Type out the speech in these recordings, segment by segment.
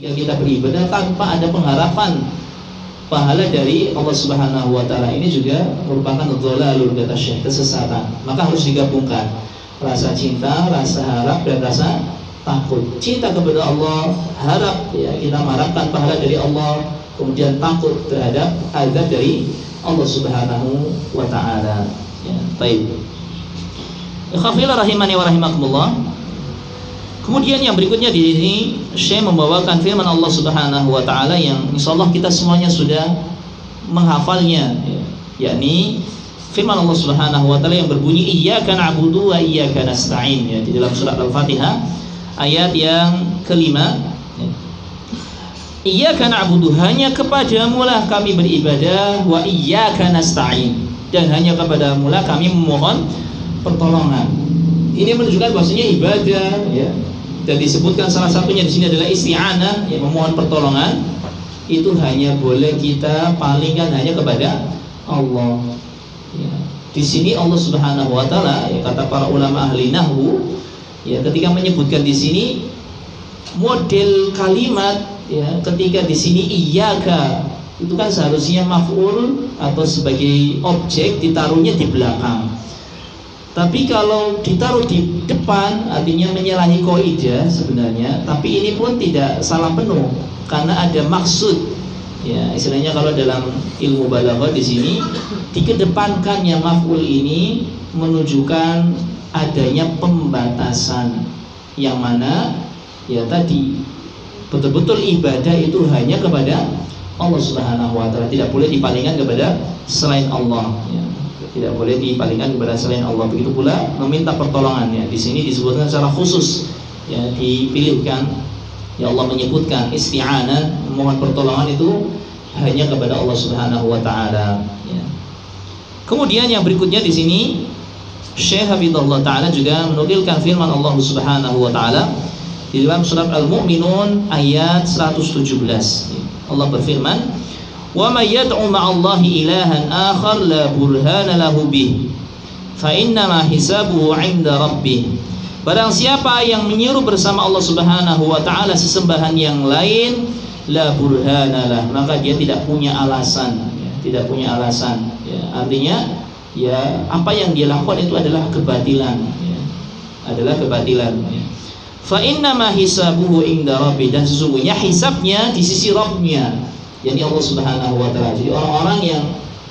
yang kita beribadah tanpa ada pengharapan pahala dari Allah Subhanahu wa taala, ini juga merupakan dhalalul, kata Syekh, kesesatan. Maka harus digabungkan rasa cinta, rasa harap, dan rasa takut. Cinta kepada Allah, harap, ya, kita mengharapkan pahala dari Allah, kemudian takut terhadap azab dari Allah Subhanahu wa taala. Ya, baik. Ikhwafillah rahimani wa rahimakumullah. Kemudian yang berikutnya di sini Syekh membawakan firman Allah Subhanahu wa taala yang insyaallah kita semuanya sudah menghafalnya, ya, yakni firman Allah Subhanahu wa taala yang berbunyi iyyaka na'budu wa iyyaka nasta'in, ya, di dalam surat Al-Fatihah ayat yang kelima. Iyyaka na'budu, hanya kepadamu lah kami beribadah, wa iyyaka nasta'in, dan hanya kepadamu lah kami memohon pertolongan. Ini menunjukkan bahwasanya ibadah, ya, dan disebutkan salah satunya di sini adalah isti'anah, yang memohon pertolongan, itu hanya boleh kita palingkan hanya kepada Allah. Ya. Di sini Allah Subhanahu wa taala, ya, kata para ulama ahli nahwu, ya, ketika menyebutkan di sini model kalimat, ya, ketika di sini iyyaka itu kan seharusnya maf'ul atau sebagai objek ditaruhnya di belakang. Tapi kalau ditaruh di depan artinya menyalahi kaidah sebenarnya, tapi ini pun tidak salah penuh karena ada maksud. Ya, istilahnya kalau dalam ilmu balaghah di sini dikedepankannya maf'ul ini menunjukkan adanya pembatasan, yang mana ya tadi betul-betul ibadah itu hanya kepada Allah Subhanahu wa taala, tidak boleh dipalingkan kepada selain Allah, ya. Tidak boleh dipalingkan kepada selain Allah. Begitu pula meminta pertolongan, ya. Di sini disebutkan secara khusus, ya, dipilihkan, ya, Allah menyebutkan isti'anah, memohon pertolongan itu hanya kepada Allah Subhanahu wa taala, ya. Kemudian yang berikutnya di sini Syekh Hafizahullah taala juga menukilkan firman Allah Subhanahu wa taala di dalam surat Al-Mu'minun ayat 117. Allah berfirman, wa may yad'u ma'allahi ilahan akhar la burhana lahu bih fa innama hisabuhu 'inda rabbih. Barang siapa yang menyeru bersama Allah Subhanahu wa taala sesembahan yang lain, la burhana lah, maka dia tidak punya alasan, ya, tidak punya alasan, ya. Artinya ya apa yang dia lakukan itu adalah kebatilan, ya, adalah kebatilan, ya. Fa innama hisabuhu 'inda rabbih, dan sesungguhnya hisabnya di sisi Rabbnya, yakni Allah Subhanahu wa taala. Jadi orang-orang yang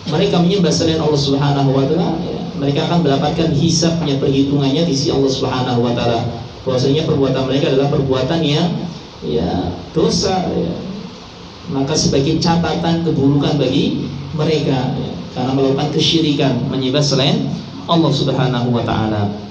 mereka menyembah selain Allah Subhanahu wa taala, ya, mereka akan mendapatkan hisabnya, perhitungannya di sisi Allah Subhanahu wa taala. Bahwasanya perbuatan mereka adalah perbuatan yang, ya, dosa, ya. Maka sebagai catatan keburukan bagi mereka, ya, karena melakukan kesyirikan, menyembah selain Allah Subhanahu wa taala.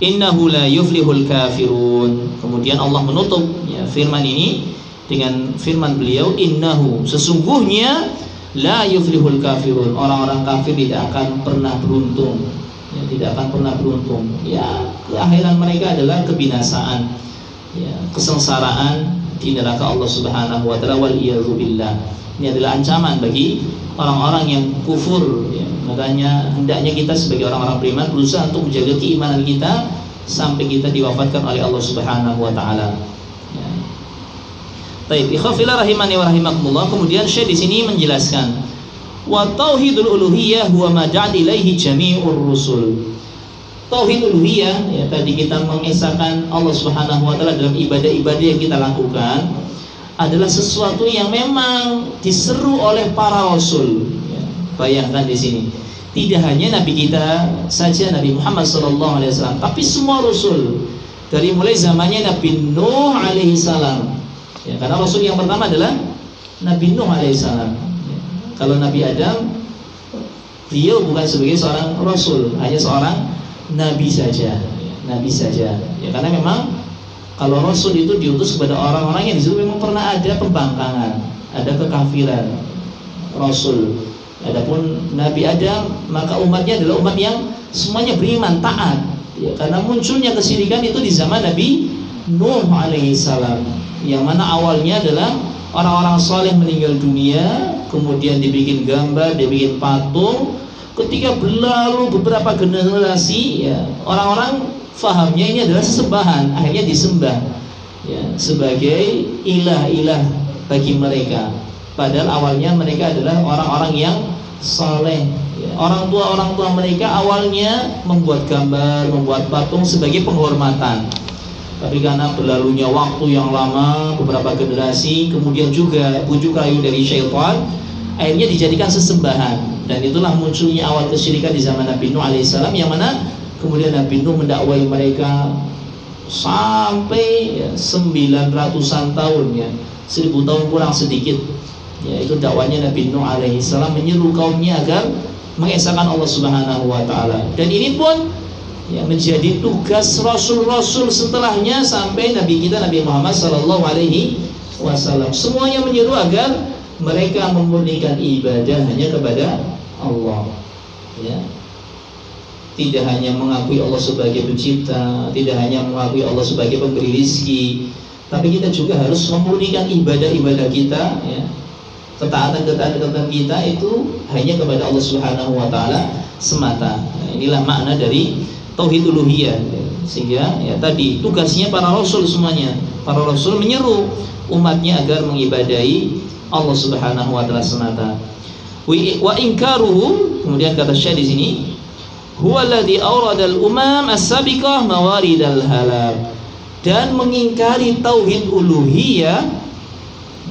Innahu la yuflihul kafirun. Kemudian Allah menutup, ya, firman ini dengan firman beliau, innahu, sesungguhnya, la yuflihul kafirun, orang-orang kafir tidak akan pernah beruntung, ya, tidak akan pernah beruntung, ya, keakhiran mereka adalah kebinasaan, ya, kesengsaraan di neraka Allah Subhanahu wa taala, wal iyadzu billah. Ini adalah ancaman bagi orang-orang yang kufur, ya. Makanya hendaknya kita sebagai orang-orang beriman berusaha untuk menjaga keimanan kita sampai kita diwafatkan oleh Allah Subhanahu wa taala. Baik, ikhwafillah rahimani wa rahimakumullah. Kemudian Syekh di sini menjelaskan, wa tauhidul uluhiyah huwa ma ja'ala ilaihi jami'ur rusul. Tauhid uluhiyah, ya, tadi kita mengesahkan Allah Subhanahu wa taala dalam ibadah-ibadah yang kita lakukan adalah sesuatu yang memang diseru oleh para rasul, ya. Bayangkan di sini, tidak hanya nabi kita saja, Nabi Muhammad sallallahu alaihi wasallam, tapi semua rasul dari mulai zamannya Nabi Nuh alaihi salam. Ya, karena Rasul yang pertama adalah Nabi Nuh alaihissalam, ya. Kalau Nabi Adam, beliau bukan sebagai seorang Rasul, hanya seorang Nabi saja, ya, Nabi saja, ya. Karena memang kalau Rasul itu diutus kepada orang-orang yang disitu memang pernah ada pembangkangan, ada kekafiran Rasul. Adapun Nabi Adam, maka umatnya adalah umat yang semuanya beriman, taat, ya. Karena munculnya kesyirikan itu di zaman Nabi Nuh alaihissalam, yang mana awalnya adalah orang-orang saleh meninggal dunia, kemudian dibikin gambar, dibikin patung. Ketika berlalu beberapa generasi, ya, orang-orang fahamnya ini adalah sesembahan, akhirnya disembah. ya, sebagai ilah-ilah bagi mereka. Padahal awalnya mereka adalah orang-orang yang saleh. Ya, orang tua mereka awalnya membuat gambar, membuat patung sebagai penghormatan. Tapi karena berlalunya waktu yang lama, beberapa generasi, kemudian juga bujuk rayu dari syaitan, akhirnya dijadikan sesembahan. Dan itulah munculnya awal kesyirikan di zaman Nabi Nuh alaihissalam, yang mana kemudian Nabi Nuh mendakwai mereka sampai 900-an tahun, ya, 1000 tahun kurang sedikit. Ya, itu dakwanya Nabi Nuh alaihissalam, menyeru kaumnya agar mengesahkan Allah Subhanahu wa taala. Dan ini pun ya menjadi tugas rasul-rasul setelahnya sampai Nabi kita Nabi Muhammad sallallahu alaihi wasallam. Semuanya menyeru agar mereka memurnikan ibadah hanya kepada Allah. Ya. Tidak hanya mengakui Allah sebagai pencipta, tidak hanya mengakui Allah sebagai pemberi rezeki, tapi kita juga harus memurnikan ibadah-ibadah kita, ya. Ketaatan kita itu hanya kepada Allah Subhanahu wa taala semata. Nah, inilah makna dari tauhid uluhiyah. Sehingga ya tadi tugasnya para rasul semuanya. Para rasul menyeru umatnya agar mengibadahi Allah Subhanahu wa taala semata. Wa inkaruhu, kemudian kata Syekh di sini, huwa alladhi awrada al-umam as-sabiqah mawaridal halal. Dan mengingkari tauhid uluhiyah,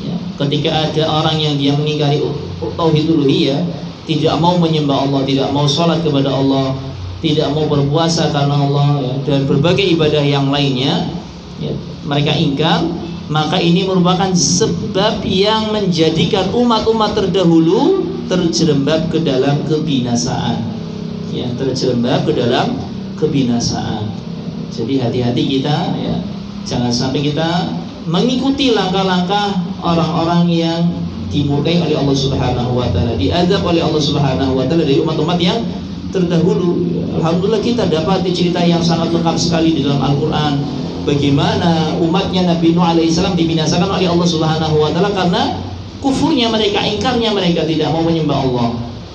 ya, ketika ada orang yang dia mengingkari tauhid uluhiyah, tidak mau menyembah Allah, tidak mau sholat kepada Allah, tidak mau berpuasa karena Allah, ya, dan berbagai ibadah yang lainnya, ya, mereka ingkar, maka ini merupakan sebab yang menjadikan umat-umat terdahulu terjerembab ke dalam kebinasaan, ya, terjerembab ke dalam kebinasaan. Jadi hati-hati kita, ya, jangan sampai kita mengikuti langkah-langkah orang-orang yang dimurkai oleh Allah Subhanahu wa taala, diazab oleh Allah Subhanahu wa taala dari umat-umat yang terdahulu. Alhamdulillah kita dapat cerita yang sangat lengkap sekali di dalam Al-Quran, bagaimana umatnya Nabi Nuh alaihissalam dibinasakan oleh Allah Subhanahu wa taala karena kufurnya mereka, ingkarnya mereka, tidak mau menyembah Allah,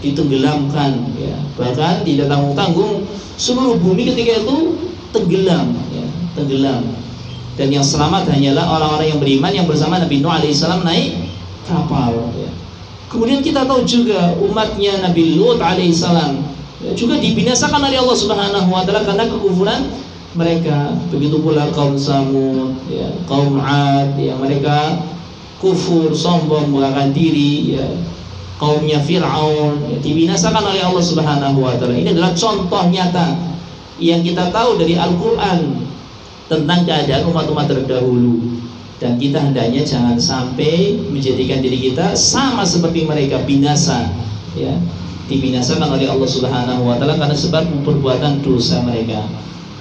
ditenggelamkan, ya. Bahkan tidak tanggung-tanggung seluruh bumi ketika itu tenggelam, ya, tenggelam. Dan yang selamat hanyalah orang-orang yang beriman yang bersama Nabi Nuh alaihissalam naik kapal, ya. Kemudian kita tahu juga umatnya Nabi Lut alaihissalam, ya, juga dibinasakan oleh Allah Subhanahu wa taala karena kekufuran mereka. Begitu pula kaum Samud, ya, kaum Ad, yang mereka kufur, sombong, mengangkat diri, ya. Kaumnya Fir'aun, ya, dibinasakan oleh Allah Subhanahu wa taala. Ini adalah contoh nyata yang kita tahu dari Al-Qur'an tentang keadaan umat-umat terdahulu. Dan kita hendaknya jangan sampai menjadikan diri kita sama seperti mereka, binasa, ya, dibinasakan oleh Allah Subhanahu wa taala karena sebab perbuatan dosa mereka.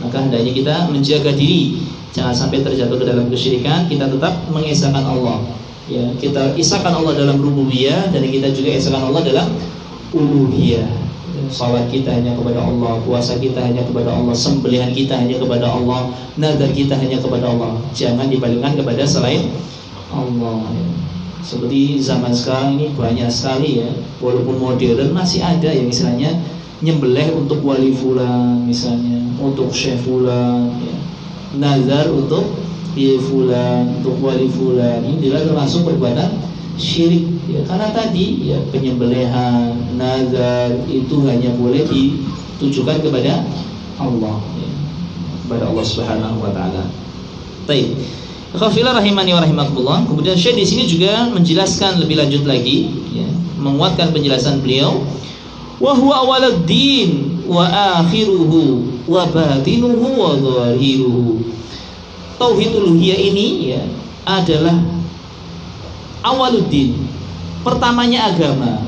Maka hendaknya kita menjaga diri jangan sampai terjatuh ke dalam kesyirikan. Kita tetap mengesahkan Allah, ya, kita isahkan Allah dalam rububiyah, dan kita juga isahkan Allah dalam uluhiyah. Salat kita hanya kepada Allah, puasa kita hanya kepada Allah, sembelihan kita hanya kepada Allah, nazar kita hanya kepada Allah. Jangan dipalingkan kepada selain Allah, ya. Seperti zaman sekarang ini banyak sekali, ya, walaupun modern masih ada yang misalnya nyembelih untuk wali fulan, misalnya untuk syekh fulan, ya, nazar untuk fulan, untuk wali fulan. Ini adalah termasuk perbuatan syirik, ya, karena tadi, ya, penyembelihan, nazar itu hanya boleh ditujukan kepada Allah, ya, kepada Allah Subhanahu wa taala. Baik. Khafila rahimani wa rahimakumullah. Kemudian Syekh di sini juga menjelaskan lebih lanjut lagi, ya, menguatkan penjelasan beliau, wa huwa awwaluddin wa akhiruhu wa batinuhu wa zahiruhu. Tauhid uluhiyah ini, ya, adalah awaluddin, pertamanya agama.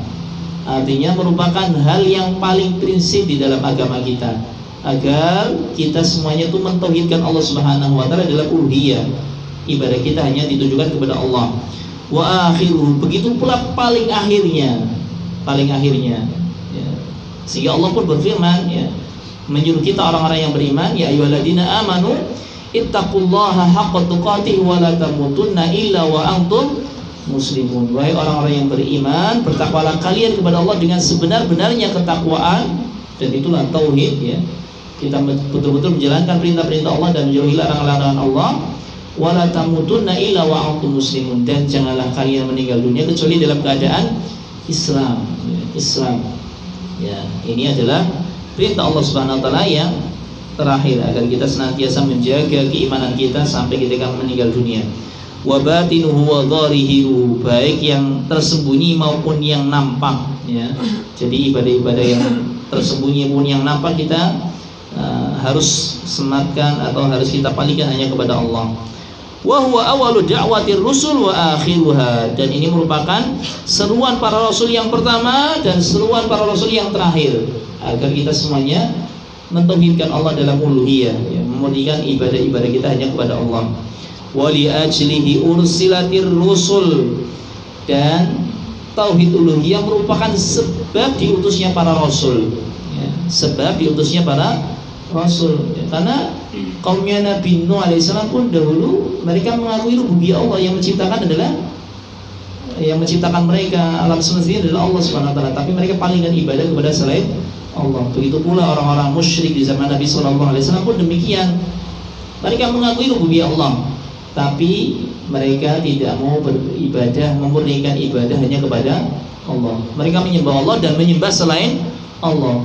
Artinya merupakan hal yang paling prinsip di dalam agama kita, agar kita semuanya itu mentauhidkan Allah Subhanahu wa taala dalam uluhiyah. Ibadah kita hanya ditujukan kepada Allah. Wa akhiruhu, begitu pula paling akhirnya, ya. Sehingga Allah pun berfirman, ya, menyuruh kita orang-orang yang beriman, ya ayyuhalladzina amanu ittaqullaha haqqa tuqatih wa la tamutunna illa wa antum muslimun. Wahai orang-orang yang beriman, bertakwalah kalian kepada Allah dengan sebenar-benarnya ketakwaan, dan itulah tauhid, ya. Kita betul-betul menjalankan perintah-perintah Allah dan menjauhi larangan-larangan Allah, wala tamutunna illa wa antum muslimun, dan janganlah kalian meninggal dunia kecuali dalam keadaan Islam. Islam. Ya, ini adalah perintah Allah Subhanahu wa taala yang terakhir agar kita senantiasa menjaga keimanan kita sampai ketika meninggal dunia. Wa batinuhu wa dhariruhu, baik yang tersembunyi maupun yang nampak, ya. Jadi ibadah-ibadah yang tersembunyi maupun yang nampak kita harus sematkan atau harus kita palingkan hanya kepada Allah. Wa huwa awwalu da'watir rusul wa akhiruha, dan ini merupakan seruan para rasul yang pertama dan seruan para rasul yang terakhir, agar kita semuanya mentauhidkan Allah dalam uluhiyah, ya, memurnikan ibadah-ibadah kita hanya kepada Allah. Wa li ajlihi ursilatir rusul, dan tauhid uluhiyah merupakan sebab diutusnya para rasul, ya, sebab diutusnya para rasul, ya, karena kaumnya Nabi Nuh alaihissalam pun dahulu mereka mengakui rububiyah Allah, yang menciptakan adalah, yang menciptakan mereka, alam semesta ini adalah Allah Subhanahu wa taala, tapi mereka palingkan ibadah kepada selain Allah. Begitu pula orang-orang musyrik di zaman Nabi sallallahu alaihi wasallam pun demikian. Mereka mengakui rububiyah Allah, tapi mereka tidak mau beribadah, memurnikan ibadah hanya kepada Allah. Mereka menyembah Allah dan menyembah selain Allah.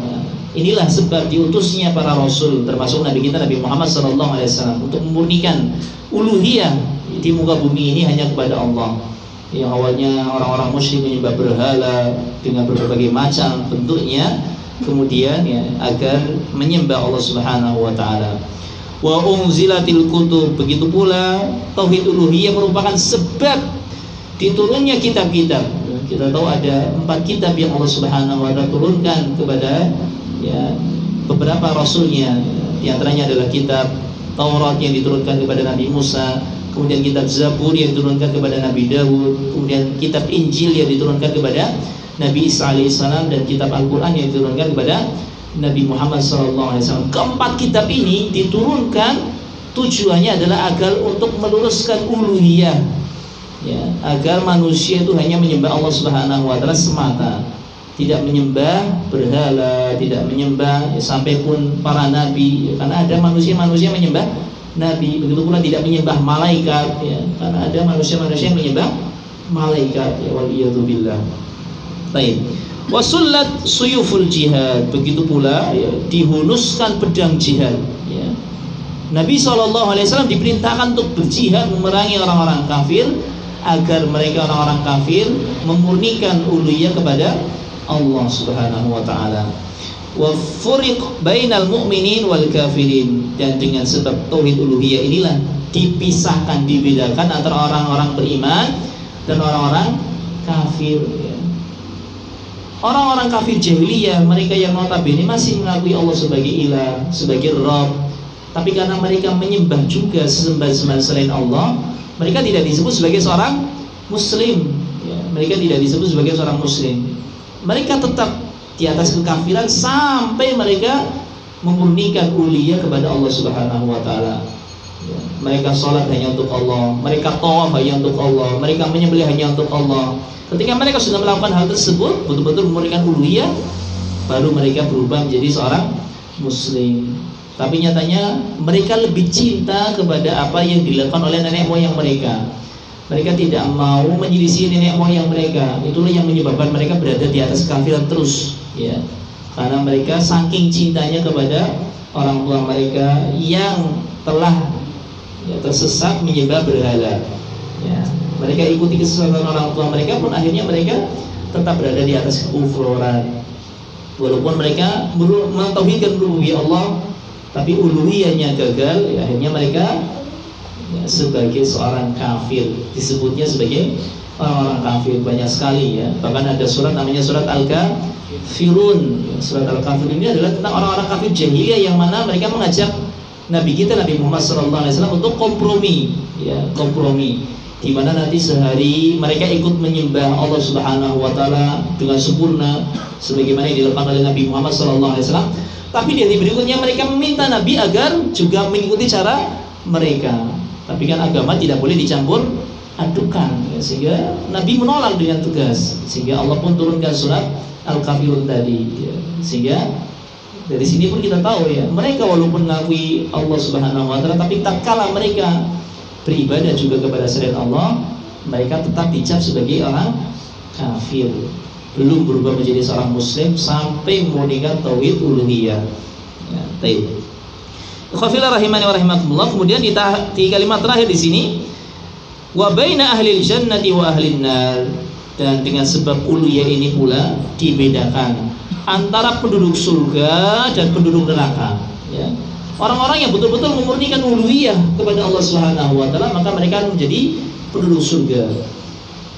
Inilah sebab diutusnya para rasul, termasuk Nabi kita Nabi Muhammad SAW, untuk memurnikan uluhiyah di muka bumi ini hanya kepada Allah. Yang awalnya orang-orang musyrik menyembah berhala dengan berbagai macam bentuknya, kemudian ya, agar menyembah Allah Subhanahu wa taala. Wa unzilatil kutub, begitu pula tauhid uluhiyah merupakan sebab diturunnya kitab-kitab. Kita tahu ada 4 kitab yang Allah Subhanahu wa taala turunkan kepada, ya, beberapa rasulnya. Di antaranya adalah kitab Taurat yang diturunkan kepada Nabi Musa, kemudian kitab Zabur yang diturunkan kepada Nabi Dawud, kemudian kitab Injil yang diturunkan kepada Nabi Isa alaihissalam, dan kitab Al-Quran yang diturunkan kepada Nabi Muhammad SAW. Keempat kitab ini diturunkan tujuannya adalah agar untuk meluruskan uluhiyah, ya, agar manusia itu hanya menyembah Allah Subhanahu wa taala semata, tidak menyembah berhala, tidak menyembah, ya, sampai pun para nabi, ya, karena ada manusia-manusia menyembah nabi. Begitu pula tidak menyembah malaikat, ya, karena ada manusia-manusia yang menyembah malaikat, ya, waliyadzubillah. Baik. Wasullat suyuful jihad, begitu pula, ya, dihunuskan pedang jihad, ya. Nabi SAW diperintahkan untuk berjihad memerangi orang-orang kafir, agar mereka orang-orang kafir memurnikan uluhiyah kepada Allah Subhanahu wa taala. Wa furiq bainal mu'minin wal kafirin, dan dengan sebab tauhid uluhiyah inilah dipisahkan, dibedakan antara orang-orang beriman dan orang-orang kafir, ya. Orang-orang kafir jahiliyah, mereka yang notabene masih mengakui Allah sebagai ilah, sebagai Rabb, tapi karena mereka menyembah juga sesembahan-sembahan selain Allah, mereka tidak disebut sebagai seorang muslim, ya. Mereka tidak disebut sebagai seorang muslim. Mereka tetap di atas kekafiran sampai mereka memurnikan uluhiyah kepada Allah Subhanahu wa taala. Ya. Mereka sholat hanya untuk Allah, mereka tawaf hanya untuk Allah, mereka menyembelih hanya untuk Allah. Ketika mereka sudah melakukan hal tersebut, betul-betul memurnikan uluhiyah, baru mereka berubah menjadi seorang muslim. Tapi nyatanya mereka lebih cinta kepada apa yang dilakukan oleh nenek moyang mereka. Mereka tidak mau menyelisih nenek moyang mereka. Itulah yang menyebabkan mereka berada di atas kekafiran terus, ya. Karena mereka saking cintanya kepada orang tua mereka yang telah, ya, tersesat menyembah berhala, ya. Mereka ikuti kesesatan orang tua mereka pun akhirnya mereka tetap berada di atas kekufuran. Walaupun mereka mentauhidkan rububiyah Allah, tapi uluhiyahnya gagal, ya, akhirnya mereka, ya, sebagai seorang kafir, disebutnya sebagai orang-orang kafir banyak sekali, ya. Bahkan ada surat namanya surat Al-Kafirun. Surat Al-Kafirun ini adalah tentang orang-orang kafir jahiliyah yang mana mereka mengajak Nabi kita Nabi Muhammad SAW untuk kompromi, ya, kompromi, di mana nanti sehari mereka ikut menyembah Allah Subhanahu wa taala dengan sempurna sebagaimana yang dilakukan oleh Nabi Muhammad SAW. Tapi di hari berikutnya mereka meminta Nabi agar juga mengikuti cara mereka. Tapi kan agama tidak boleh dicampur adukan, ya, sehingga Nabi menolak dengan tegas, sehingga Allah pun turunkan surat Al-Kafirun tadi, ya. Sehingga dari sini pun kita tahu, ya, mereka walaupun mengakui Allah Subhanahu wa taala, tapi tak kalah mereka beribadah juga kepada selain Allah, mereka tetap dicap sebagai orang kafir, belum berubah menjadi seorang muslim sampai memurnikan tauhid uluhiyah. Ya, baik. Khafila rahimani wa rahimakumullah. Kemudian di kalimat terakhir di sini, wa baina ahlil jannati wa ahlin nar, dan dengan sebab uluhiyah ini pula dibedakan antara penduduk surga dan penduduk neraka. Ya. Orang-orang yang betul-betul memurnikan uluhiyah kepada Allah Subhanahu wa taala, maka mereka akan menjadi penduduk surga.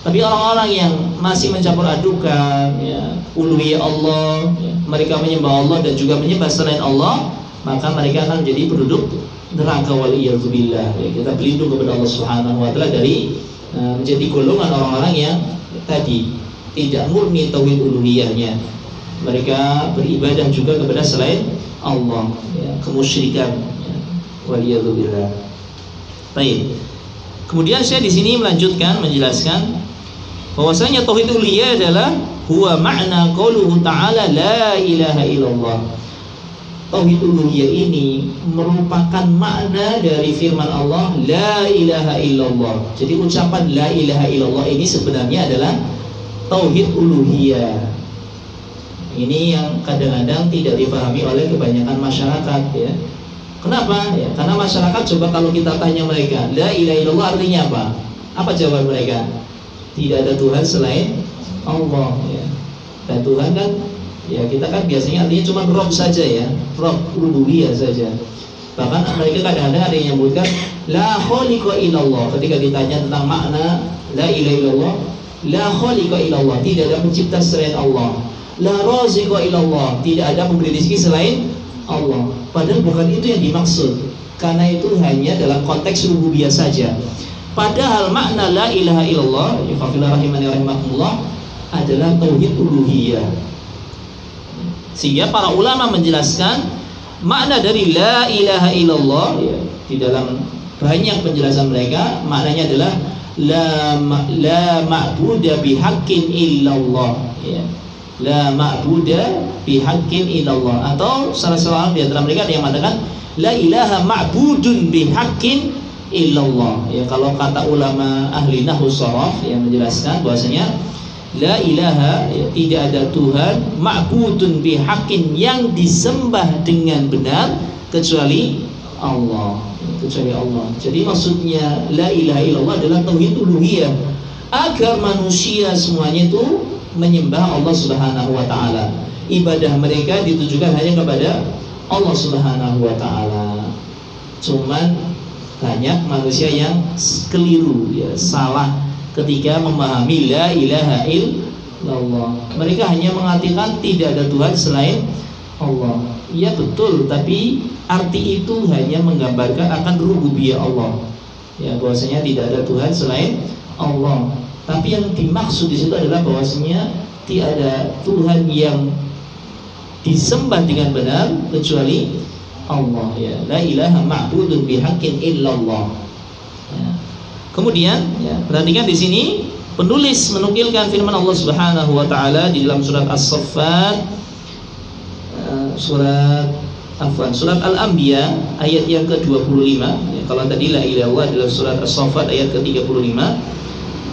Tapi orang-orang yang masih mencampur adukan ya, uluhiyah Allah, ya, mereka menyembah Allah dan juga menyembah selain Allah, maka mereka akan menjadi penduduk neraka, waliyadzubillah. Ya, kita berlindung kepada Allah Subhanahu wa taala dari menjadi golongan orang-orang yang tadi tidak murni tauhid uluhiyahnya. Mereka beribadah juga kepada selain Allah, ya, kemusyrikan, ya, waliyadzubillah. Baik. Kemudian saya di sini melanjutkan menjelaskan bahwasanya tauhid uluhiyah adalah huwa ma'na qauluhu ta'ala la ilaha illallah. Tauhid uluhiyah ini merupakan makna dari firman Allah la ilaha illallah. Jadi ucapan la ilaha illallah ini sebenarnya adalah tauhid uluhiyah. Ini yang kadang-kadang tidak dipahami oleh kebanyakan masyarakat, ya. Kenapa? Ya, karena masyarakat, coba kalau kita tanya mereka, la ilaha illallah artinya apa? Apa jawaban mereka? Tidak ada Tuhan selain Allah, ya. Dan Tuhan kan, ya kita kan biasanya artinya cuma Rob saja, ya, Rob uluhiyah saja. Bahkan mereka kadang-kadang ada yang menyebutkan la khaliqa illallah. Ketika ditanya tentang makna la ilaha illallah, la khaliqa illallah, tidak ada pencipta selain Allah. La raziqa illallah, tidak ada pemberi rezeki selain Allah. Padahal bukan itu yang dimaksud, karena itu hanya dalam konteks rububiyah saja. Padahal makna la ilaha illallah, ya rahimani rahimakumullah, adalah tauhid uluhiyah. Sehingga para ulama menjelaskan makna dari la ilaha illallah, ya, di dalam banyak penjelasan mereka, maknanya adalah la ma'buda bihaqqin illallah, ya. La ma'buda bihaqqin illallah, atau salah di antara mereka ada yang mengatakan la ilaha ma'budun bihaqqin illallah. Ya, kalau kata ulama ahli nahwu sharaf yang menjelaskan bahwasanya la ilaha, ya, tidak ada Tuhan ma'budun bihaqqin, yang disembah dengan benar kecuali Allah, kecuali Allah. Jadi maksudnya la ilaha illallah adalah tauhid uluhiyah, agar manusia semuanya itu menyembah Allah Subhanahu wa taala. Ibadah mereka ditujukan hanya kepada Allah Subhanahu wa taala. Cuman banyak manusia yang keliru, ya, salah ketika memahami la ilaha illallah. Mereka hanya mengatakan tidak ada Tuhan selain Allah. Ya betul, tapi arti itu hanya menggambarkan akan rububiyah Allah. Ya, bahwasanya tidak ada Tuhan selain Allah. Tapi yang dimaksud di situ adalah bahwasanya tidak ada Tuhan yang disembah dengan benar kecuali Allah, ya. La ilaha ma'budun bihaqqin illallah. Ya. Kemudian, ya, perhatikan di sini penulis menukilkan firman Allah Subhanahu wa taala di dalam surat As-Saffat, surat Al-Anbiya ayat yang ke-25. Ya, kalau tadi la ilaha illallah dalam surat As-Saffat ayat ke-35.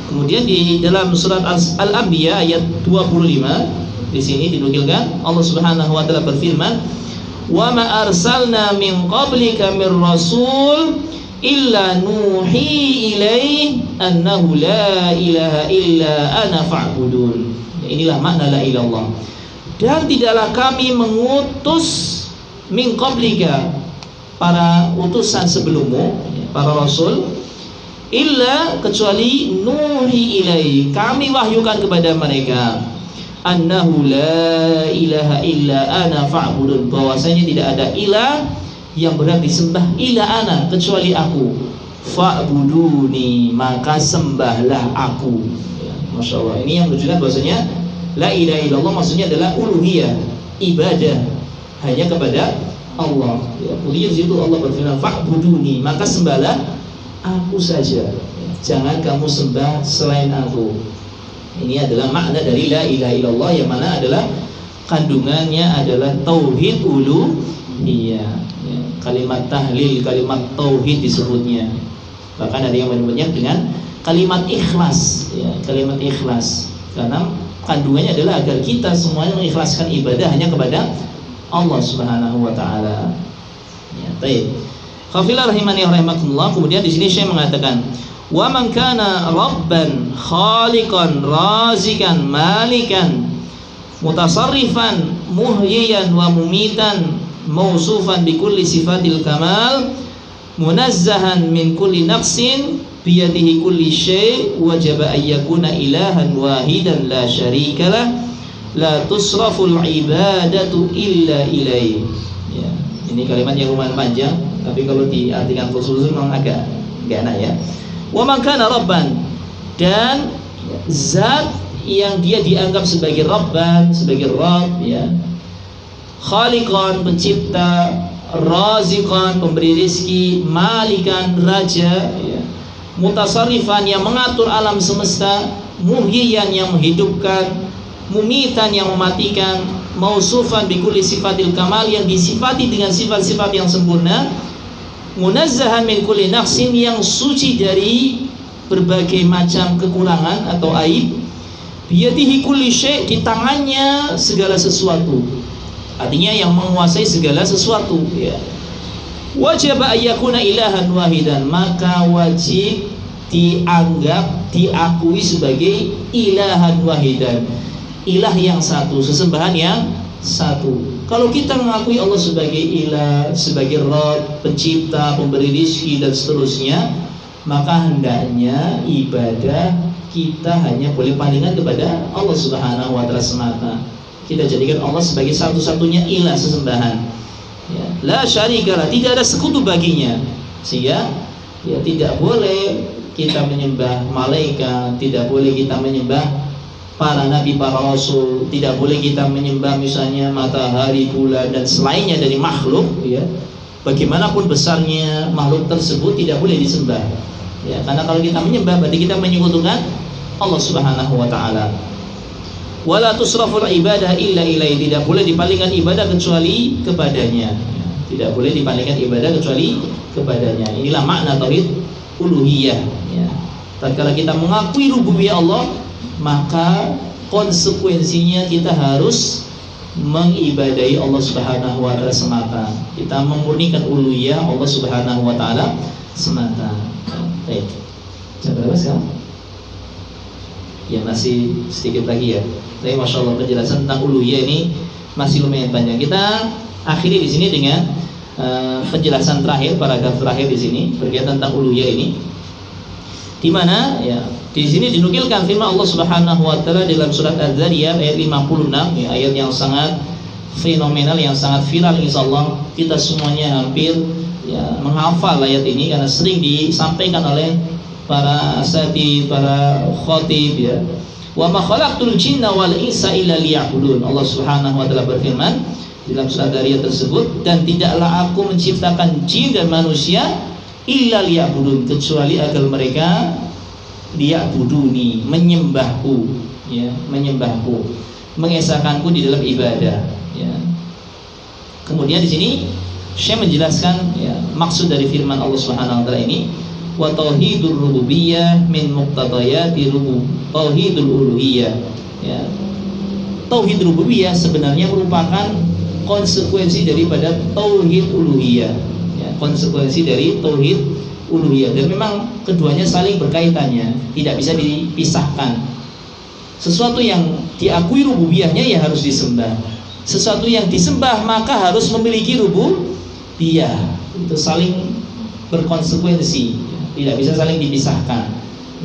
Kemudian di dalam surat Al-Anbiya ayat 25 di sini dinukilkan Allah Subhanahu wa taala berfirman, "Wa ma arsalna min qablika mir rasul illa nuhi ilaihi annahu la ilaha illa ana fa'budun." Inilah makna la ilaha illallah. Dan tidaklah kami mengutus min qablika, para utusan sebelummu, para rasul, illa, kecuali nuhi ilaihi, kami wahyukan kepada mereka, annahu la ilaha illa ana fa'budun, bahwasanya tidak ada ilah yang berhak disembah illa ana, kecuali aku, fa'buduni, maka sembahlah aku. Ya, Masya Allah. Ini yang menunjukkan bahwasanya la ilaha illallah maksudnya adalah uluhiyah, ibadah hanya kepada Allah. Ya, kemudian di situ Allah berfirman fa'buduni, maka sembahlah aku saja, jangan kamu sembah selain aku. Ini adalah makna dari la ilaha illallah, yang mana adalah kandungannya adalah tauhid uluhiyah, ya. Kalimat tahlil, kalimat tauhid disebutnya. Bahkan ada yang menyebutnya dengan kalimat ikhlas, ya, kalimat ikhlas. Karena kandungannya adalah agar kita semuanya mengikhlaskan ibadah hanya kepada Allah Subhanahu wa taala. Ya, baik. Khafilah rahimani wa rahimakumullah. Kemudian di sini Syekh mengatakan, "Wa man kana rabban khaliqan razikan malikan mutasarrifan muhyiyan wa mumitan mausufan bi kulli sifatil kamal munazzahan min kulli naqsin biyadihi kulli syai' wajaba an yakuna ilahan wahidan la syarikalah la tusraful ibadatu illa ilaih." Ya, ini kalimat yang lumayan panjang, tapi kalau diartikan khusus memang agak enak ya. Wa man kana rabban, dan zat yang dia dianggap sebagai rabban, sebagai rabb, ya. Khaliqan, pencipta, raziqan, pemberi rizki, malikan, raja, ya. Mutasarrifan, yang mengatur alam semesta, muhyiyan, yang menghidupkan, mumitan, yang mematikan, mausufan bikulli sifatil kamal, yang disifati dengan sifat-sifat yang sempurna, munazzahan min kulli naqsin, yang suci dari berbagai macam kekurangan atau aib, biyadihi kulli syai', di tangannya segala sesuatu, artinya yang menguasai segala sesuatu, ya. Wajib ayyakuna ilahan wahidan, maka wajib dianggap, diakui sebagai ilahan wahidan, ilah yang satu, sesembahan yang satu. Kalau kita mengakui Allah sebagai ilah, sebagai Rabb, pencipta, pemberi rizki dan seterusnya, maka hendaknya ibadah kita hanya boleh palingan kepada Allah Subhanahu wa taala semata. Kita jadikan Allah sebagai satu-satunya ilah, sesembahan. Ya, la syarikalah, tidak ada sekutu baginya. Sehingga ya tidak boleh kita menyembah malaikat, tidak boleh kita menyembah para nabi, para rasul, tidak boleh kita menyembah misalnya matahari, bulan dan selainnya dari makhluk, ya. Bagaimanapun besarnya makhluk tersebut tidak boleh disembah. Ya, karena kalau kita menyembah berarti kita menyekutukan Allah Subhanahu wa taala. Wala tusraful ibadah illa ilaihi, tidak boleh dipalingkan ibadah kecuali kepadanya. Ya, tidak boleh dipalingkan ibadah kecuali kepadanya. Inilah makna tauhid uluhiyah, ya. Tatkala kita mengakui rububiyah Allah, maka konsekuensinya kita harus mengibadahi Allah Subhanahu wa taala semata. Kita memurnikan uluhiyah Allah Subhanahu wa taala semata. Baik. Jam berapa sekarang? Ya, masih sedikit lagi ya. Tapi masya Allah penjelasan tentang uluhiyah ini masih lumayan panjang. Kita akhiri di sini dengan penjelasan terakhir, paragraf terakhir di sini berkaitan tentang uluhiyah ini. Di mana ya di sini dinukilkan firman Allah Subhanahu wa taala dalam surat Az-Zariyat ayat 56, ya, ayat yang sangat fenomenal, yang sangat viral, insyaallah kita semuanya hampir ya menghafal ayat ini karena sering disampaikan oleh para asatidz, para khatib, ya. Wa ma khalaqtul jinna wal insa illa liya'budun. Allah Subhanahu wa taala berfirman dalam surat Zariyat tersebut, dan tidaklah aku menciptakan jin dan manusia illa liya'budun, kecuali agar mereka liya'buduni, menyembahku, ya, menyembahku, mengesahkanku di dalam ibadah, ya. Kemudian di sini Syekh menjelaskan ya maksud dari firman Allah Subhanahu wa taala ini, wa tauhidur rububiyyah min muqtadayati tauhidul uluhiyah, ya. Tauhid rububiyah sebenarnya merupakan konsekuensi daripada tauhid uluhiyah, ya, konsekuensi dari tauhid uluhiyah, dan memang keduanya saling berkaitannya, tidak bisa dipisahkan. Sesuatu yang diakui rububiyahnya ya harus disembah, sesuatu yang disembah maka harus memiliki rububiyah. Itu saling berkonsekuensi, tidak bisa saling dipisahkan,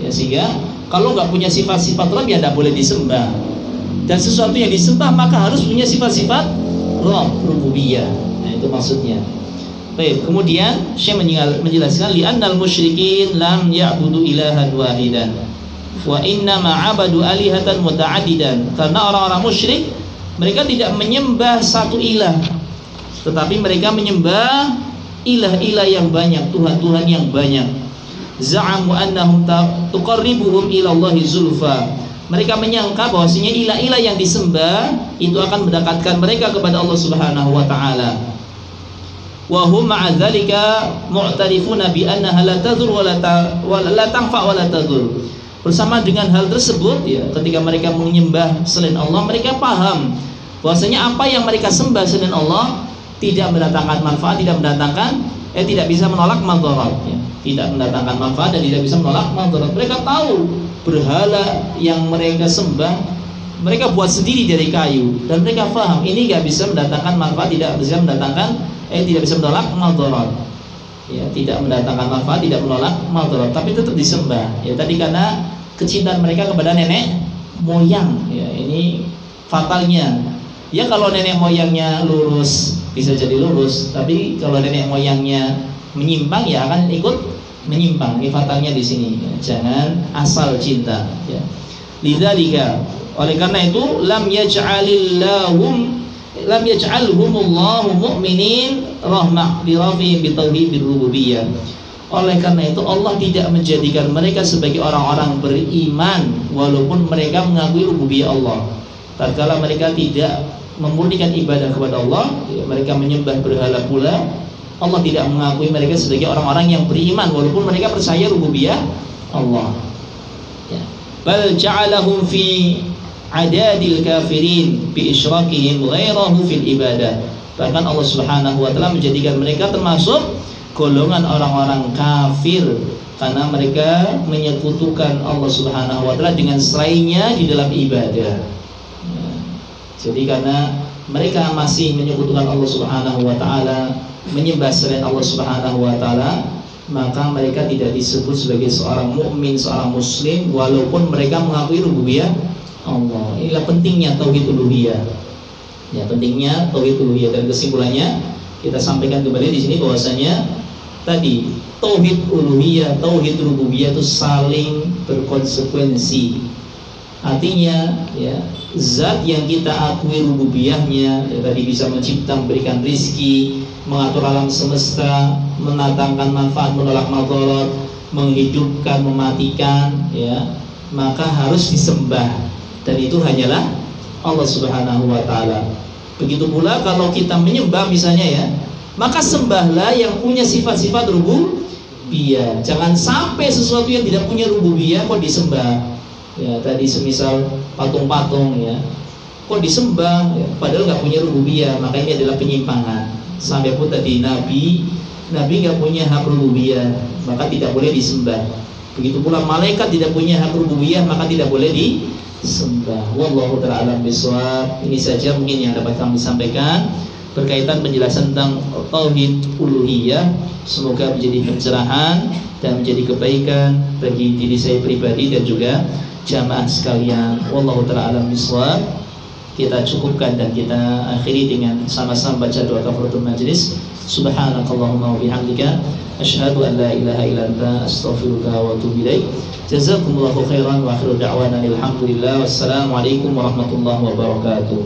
ya. Sehingga kalau nggak punya sifat-sifat Rabb ya tidak boleh disembah, dan sesuatu yang disembah maka harus punya sifat-sifat Rabb, rububiyah. Nah, itu maksudnya. Baik, kemudian Syekh menjelaskan li'annal musyrikin lam ya'budu ilahan wahidan wa inna ma'abadu alihatan muta'addidan. Karena orang-orang musyrik mereka tidak menyembah satu ilah, tetapi mereka menyembah ilah-ilah yang banyak, Tuhan-Tuhan yang banyak. Za'amu annahum tuqarribuhum ila Allahi zulfa. Mereka menyangka bahwasanya ilah-ilah yang disembah itu akan mendekatkan mereka kepada Allah Subhanahu wa taala. wa hum ma'a dzalika mu'tarifuna bi annaha la tadur wa la tanfa wa la tadur. Bersama dengan hal tersebut ya, ketika mereka menyembah selain Allah, mereka paham bahwasanya apa yang mereka sembah selain Allah tidak mendatangkan manfaat, tidak bisa menolak madarat ya. Tidak mendatangkan manfaat dan tidak bisa menolak madarat. Mereka tahu berhala yang mereka sembah mereka buat sendiri dari kayu, dan mereka paham ini tidak bisa mendatangkan manfaat, tidak bisa menolak madarat ya, tidak mendatangkan manfaat, tidak menolak madarat, tapi tetap disembah ya. Tadi karena kecintaan mereka kepada nenek moyang ya, ini fatalnya ya. Kalau nenek moyangnya lurus bisa jadi lurus, tapi kalau nenek moyangnya menyimpang ya akan ikut menyimpang. Ini fatalnya di sini ya. Jangan asal cinta ya. Lidzalika, oleh karena itu lam yaj'alhumullahu mu'minin rahmah li rafi'in bi tauhidir rububiyyah. Oleh karena itu Allah tidak menjadikan mereka sebagai orang-orang beriman walaupun mereka mengakui rububiyah Allah. Tatkala mereka tidak memurnikan ibadah kepada Allah ya, mereka menyembah berhala pula, Allah tidak mengakui mereka sebagai orang-orang yang beriman walaupun mereka percaya rububiyah Allah ya. Bal ja'alahum fi adadil kafirin bi isyrakihim ghairahu fil ibadah. Bahkan Allah Subhanahu wa taala menjadikan mereka termasuk golongan orang-orang kafir karena mereka menyekutukan Allah Subhanahu wa taala dengan selainnya di dalam ibadah. Jadi karena mereka masih menyekutukan Allah Subhanahu wa taala, menyembah selain Allah Subhanahu wa taala, maka mereka tidak disebut sebagai seorang mukmin, seorang muslim walaupun mereka mengakui rububiyah Allah. Inilah pentingnya tauhid uluhiyah. Ya, pentingnya tauhid uluhiyah, dan kesimpulannya kita sampaikan kembali di sini bahwasanya tadi tauhid uluhiyah, tauhid rububiyah itu saling berkonsekuensi. Artinya ya, zat yang kita akui rububiyahnya ya, tadi bisa mencipta, memberikan rizki, mengatur alam semesta, mendatangkan manfaat, menolak madarat, menghidupkan, mematikan ya, maka harus disembah, dan itu hanyalah Allah Subhanahu wa taala. Begitu pula kalau kita menyembah misalnya ya, maka sembahlah yang punya sifat-sifat rububiyah. Jangan sampai sesuatu yang tidak punya rububiyah kok disembah. Ya, tadi semisal patung-patung ya, kok disembah ya, padahal nggak punya rububiyah, maka ini adalah penyimpangan. Sampai pun tadi Nabi nggak punya hak rububiyah, maka tidak boleh disembah. Begitu pula malaikat tidak punya hak rububiyah, maka tidak boleh disembah. Wallahu ta'ala alam bishawab. Ini saja mungkin yang dapat kami sampaikan berkaitan penjelasan tentang tauhid uluhiyah. Semoga menjadi pencerahan dan menjadi kebaikan bagi diri saya pribadi dan juga jamaah sekalian. Wallahu ta'ala alam bishawab. Kita cukupkan dan kita akhiri dengan sama-sama baca doa kafaratul majlis. Subhanakallahumma wa bihamdika asyhadu an la ilaha illa anta astaghfiruka wa atubu ilaik. Jazakumullahu khairan wa akhiru da'wana alhamdulillah. Wassalamualaikum warahmatullahi wabarakatuh.